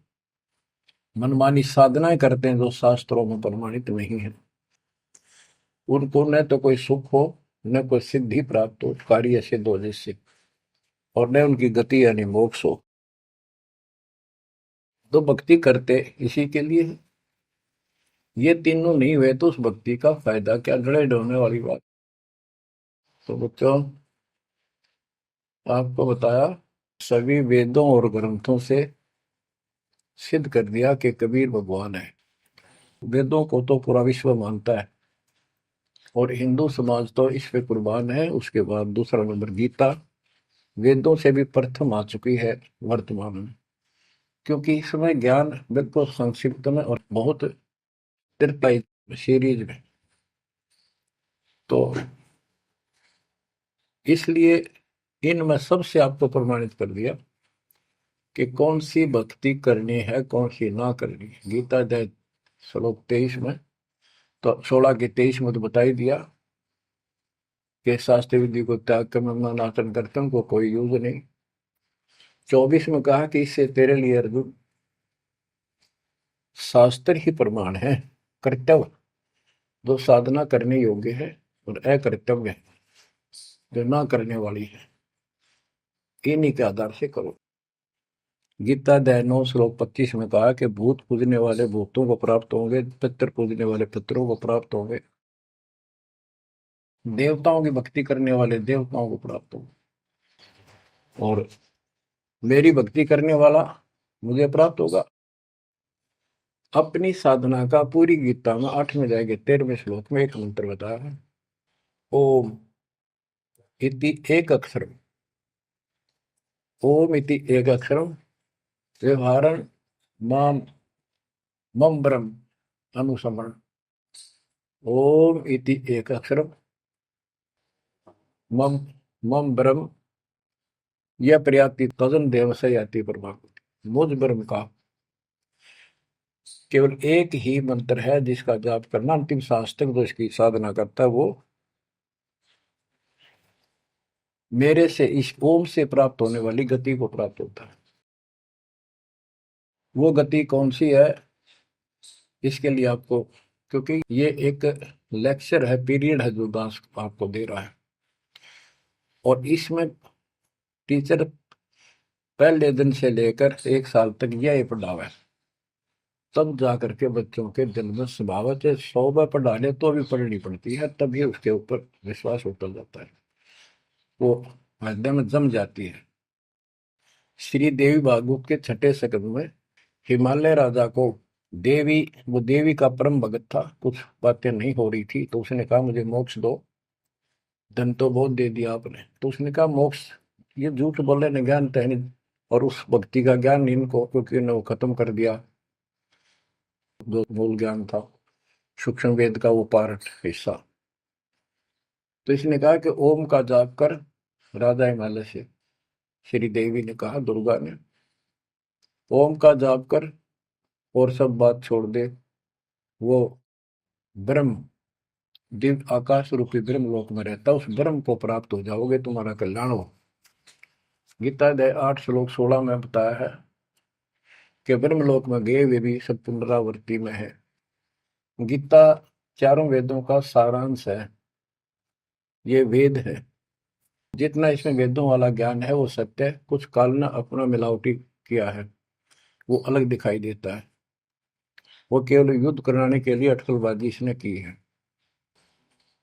मनमानी साधनाएं करते हैं जो शास्त्रों में प्रमाणित नहीं है, उनको न तो कोई सुख हो, न कोई सिद्धि प्राप्त हो, कार्य सिद्ध हो जिससे, और न उनकी गति यानी मोक्ष हो। तो भक्ति करते इसी के लिए है। ये तीनों नहीं हुए तो उस भक्ति का फायदा क्या, गड़े ढोने वाली बात। तो बच्चों आपको बताया, सभी वेदों और ग्रंथों से सिद्ध कर दिया कि कबीर भगवान है। वेदों को तो पूरा विश्व मानता है और हिंदू समाज तो इस पे कुर्बान है। उसके बाद दूसरा नंबर गीता, वेदों से भी प्रथम आ चुकी है वर्तमान में, क्योंकि इसमें ज्ञान बिल्कुल संक्षिप्त में और बहुत तीर्थाई सीरीज में। तो इसलिए इनमें सबसे आपको प्रमाणित कर दिया कि कौन सी भक्ति करनी है, कौन सी ना करनी है। गीता अध्याय श्लोक 23 में तो 16 के 23 में तो बता ही दिया कि शास्त्र विधि को त्याग कर मैं अनाचरण करते हैं, उनको कोई यूज नहीं। 24 में कहा कि इससे तेरे लिए अर्जुन शास्त्र ही प्रमाण है, कर्तव्य जो साधना करने योग्य है और अकर्तव्य जो ना करने वाली है, इन्हीं के आधार से करो। गीता अध्याय 9 श्लोक 25 में कहा कि भूत पूजने वाले भूतों को प्राप्त होंगे, पितर पूजने वाले पितरों को प्राप्त होंगे, देवताओं की भक्ति करने वाले देवताओं को प्राप्त होंगे, और मेरी भक्ति करने वाला मुझे प्राप्त होगा। अपनी साधना का पूरी गीता में 8वें अध्याय के 13वें श्लोक में एक मंत्र बताया है, ओम इति एक अक्षरम, ओम इति एक अक्षरम व्यवहारण माम मम ब्रह्म अनुसमरण। ओम इति एक अक्षरम मम मम ब्रह्म यह प्रयाति तजन देव से याति परमात्मा। मुझ ब्रह्म का केवल एक ही मंत्र है जिसका जाप करना अंतिम सांस तक जो इसकी साधना करता है वो मेरे से इस ओम से प्राप्त होने वाली गति को प्राप्त होता है। वो गति कौन सी है, इसके लिए आपको, क्योंकि ये एक लेक्चर है, पीरियड है जो दास आपको दे रहा है, और इसमें टीचर पहले दिन से लेकर 1 साल तक यह पढ़ावा है, तब जा करके बच्चों के दिल में स्वभावत है 100 बार पढ़ा ले तो भी पढ़नी पड़ती है, तभी उसके ऊपर विश्वास उतर जाता है, वो हृदय में जम जाती है। श्री देवी भागवत के 6ठे स्कंद में हिमालय राजा को वो देवी का परम भगत था, कुछ बातें नहीं हो रही थी, तो उसने कहा मुझे मोक्ष दो। धन तो बहुत दे दिया आपने, तो उसने कहा मोक्ष, ये झूठ बोले ने ज्ञान तो है नहीं, और उस भक्ति का ज्ञान इनको, क्योंकि उन्हें वो खत्म कर दिया जो मूल ज्ञान था, सूक्ष्म वेद का वो पार्ट हिस्सा। तो इसने कहा कि ओम का जाप कर। राजा हिमालय से श्री देवी ने कहा, दुर्गा ने, ओम का जाप कर और सब बात छोड़ दे, वो ब्रह्म दिव्य आकाश रूपी ब्रह्म लोक में रहता, उस ब्रह्म को प्राप्त हो जाओगे, तुम्हारा कल्याण हो। गीता अध्याय 8 श्लोक 16 में बताया है कि ब्रह्म लोक में गए वे भी सब पुनरावृत्ति में है। गीता चारों वेदों का सारांश है, ये वेद है, जितना इसमें वेदों वाला ज्ञान है वो सत्य है, कुछ काल ने अपना मिलावटी किया है, वो अलग दिखाई देता है, वो केवल युद्ध कराने के लिए अटकलबाजी इसने की है,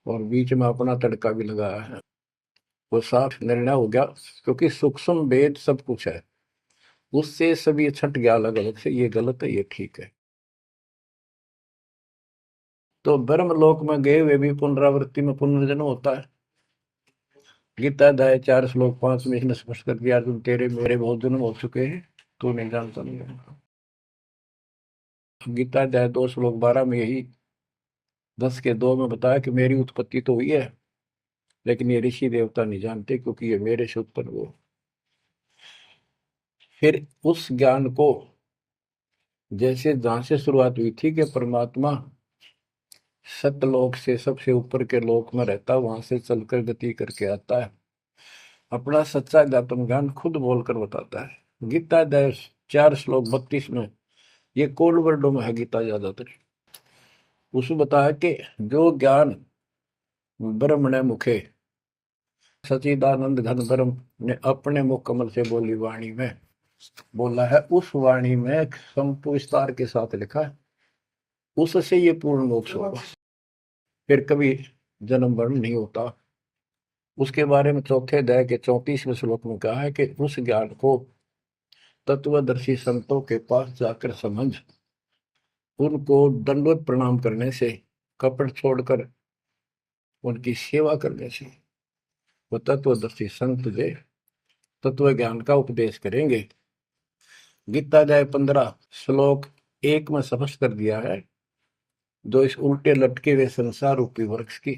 और बीच में अपना तड़का भी लगाया है, वो साफ निर्णय हो गया, क्योंकि सूक्ष्म वेद सब कुछ है, उससे सभी छट गया अलग अलग से, ये गलत है ये ठीक है। तो ब्रह्म लोक में गए वे भी पुनरावृत्ति में पुनर्जन्म होता है। गीता अध्याय 4 श्लोक 5 में इसने स्पष्ट कर दिया, अर्जुन तेरे मेरे बहुत जन्म हो चुके हैं, तू नहीं जानता नहीं है। गीता अध्याय 2 श्लोक 12 में यही 10 के 2 में बताया कि मेरी उत्पत्ति तो हुई है, लेकिन ये ऋषि देवता नहीं जानते, क्योंकि ये मेरे से उत्पन्न हुए। फिर उस ज्ञान को, जैसे जहां से शुरुआत हुई थी कि परमात्मा सतलोक से सबसे ऊपर के लोक में रहता, वहां से चलकर गति करके आता है, अपना सच्चा ज्ञातम ज्ञान खुद बोलकर बताता है। गीता अध्याय 4 श्लोक 32 में, ये कोड वर्डों में है गीता ज्यादातर, उसमें बताया कि जो ज्ञान ब्रह्मणे मुखे सचिदानंद घन ब्रह्म ने अपने मुख कमल से बोली वाणी में बोला है, उस वाणी में विस्तार के साथ लिखा है, उससे ये पूर्ण मोक्ष होगा, फिर कभी जन्म मरण नहीं होता। उसके बारे में चौथे अध्याय के 34वें श्लोक में कहा है कि उस ज्ञान को तत्वदर्शी संतों के पास जाकर समझ, उनको दंडवत प्रणाम करने से, कपट छोड़कर उनकी सेवा करने से वो तत्वदर्शी संत जो तत्व ज्ञान का उपदेश करेंगे। गीता अध्याय 15 श्लोक 1 में स्पष्ट कर दिया है, जो इस उल्टे लटके हुए संसार रूपी वृक्ष की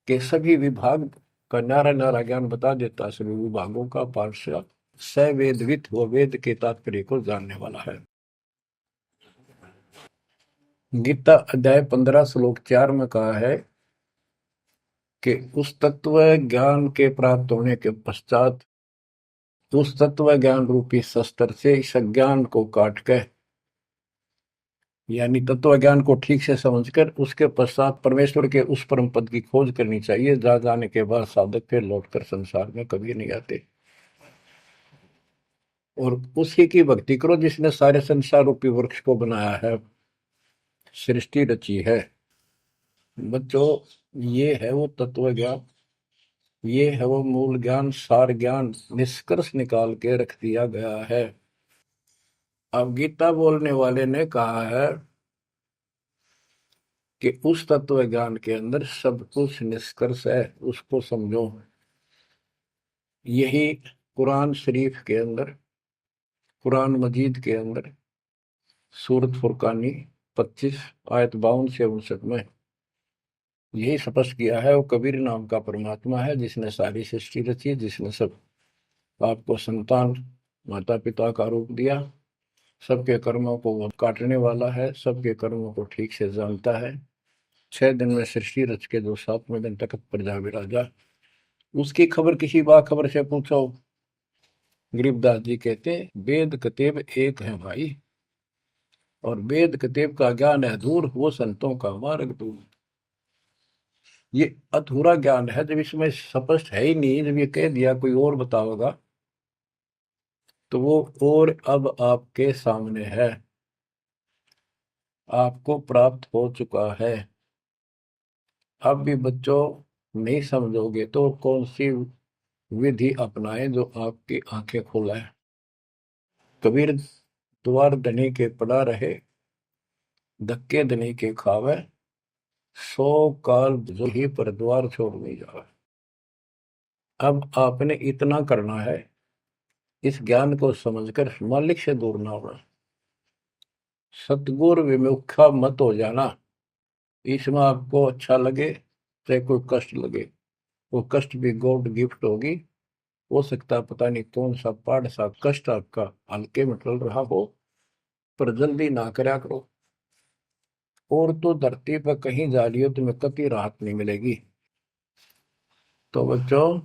के सभी विभाग का नारा नारा ज्ञान बता देता, सभी विभागों का पार्षद सवेदवित व वेद के तात्पर्य को जानने वाला है। गीता अध्याय 15 श्लोक 4 में कहा है कि उस तत्व ज्ञान के प्राप्त होने के पश्चात उस तत्व ज्ञान रूपी शस्त्र से इस अज्ञान को काट के, यानी तत्व ज्ञान को ठीक से समझकर उसके पश्चात परमेश्वर के उस परम पद की खोज करनी चाहिए, जहां जाने के बाद साधक फिर लौटकर संसार में कभी नहीं आते। और उसी की भक्ति करो जिसने सारे संसार रूपी वृक्ष को बनाया है, सृष्टि रची है। बच्चों, ये है वो तत्व ज्ञान, ये है वो मूल ज्ञान, सार ज्ञान निष्कर्ष निकाल के रख दिया गया है। अब गीता बोलने वाले ने कहा है कि उस तत्व ज्ञान के अंदर सब कुछ निष्कर्ष है, उसको समझो। यही कुरान शरीफ के अंदर, कुरान मजीद के अंदर सूरत फुरकानी 25 आयत 52 से 59 में यही स्पष्ट किया है। वो कबीर नाम का परमात्मा है जिसने सारी सृष्टि रची, जिसने सब आपको संतान माता पिता का रूप दिया, सबके कर्मों को वो काटने वाला है, सबके कर्मों को ठीक से जानता है। 6 दिन में सृष्टि रच के जो 7वें दिन तक प्रजा विराजा, उसकी खबर किसी बाखबर से पूछो। गरीबदास जी कहते वेद कतेब एक है भाई, और वेद कतेब का ज्ञान है दूर, वो संतों का मार्ग दूर। ये अधूरा ज्ञान है, जब इसमें स्पष्ट है ही नहीं, जब ये कह दिया कोई और बताओगा तो वो और अब आपके सामने है, आपको प्राप्त हो चुका है। अब भी बच्चों नहीं समझोगे तो कौन सी विधि अपनाएं जो आपकी आंखें खोले। कबीर द्वार धनी के पड़ा रहे, धक्के धनी के खावे, 100 काल जो ही पर द्वार छोड़ नहीं जावे। अब आपने इतना करना है, इस ज्ञान को समझकर मालिक से दूर ना होना, सतगुरु विमुखा मत हो जाना। इसमें आपको अच्छा लगे चाहे कोई कष्ट लगे, वो कष्ट भी गॉड गिफ्ट होगी। हो सकता है पता नहीं कौन सा पहाड़ सा कष्ट आपका हल्के में टल रहा हो, पर जल्दी ना करया करो। और तो धरती पर कहीं जा रही हो तुम्हें कभी राहत नहीं मिलेगी। तो बच्चों,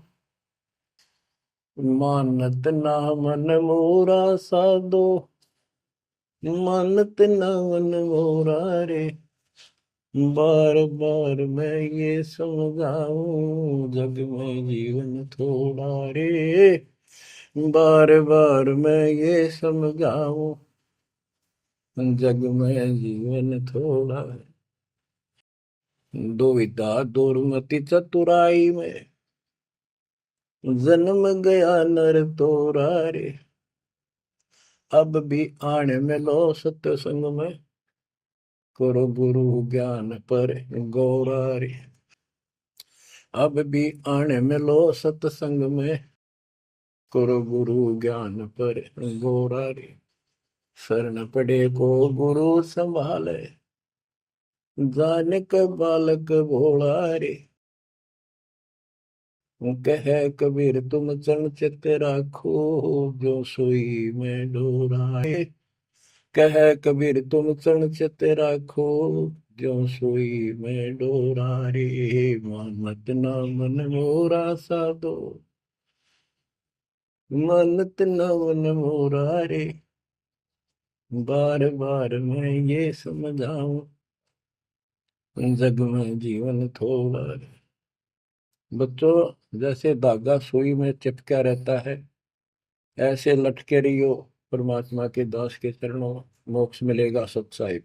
मानत ना मन मोरा साधो, मानत ना मन मोरा रे, बार बार मैं ये समझाऊं जग में जीवन थोड़ा रे, बार बार मैं ये समझाऊं जग में जीवन थोड़ा है। दुविधा दुर्मति चतुराई में जन्म गया नर तोरा रे, अब भी आने में लो सत्संग में, करो गुरु ज्ञान पर गौरा रे। अब भी आने में लो सत्संग में, करो गुरु ज्ञान पर गौरा रे। शरण पड़े को गुरु संभाले, जाने का बालक भोला रे। कह कबीर तुम चरण चित राखो, जो सोई में डोराए। कह कबीर तुम चरण चित राखो, जो सोई में डोरा रे। मानत ना मन मोरा साधो, मानत ना मन मोरा रे, बार बार मैं ये समझाऊं जग में जीवन थोड़ा रे। बच्चों, जैसे धागा सुई में चिपका रहता है, ऐसे लटके रहियो परमात्मा के दास के चरणों, मोक्ष मिलेगा सत्साहिब।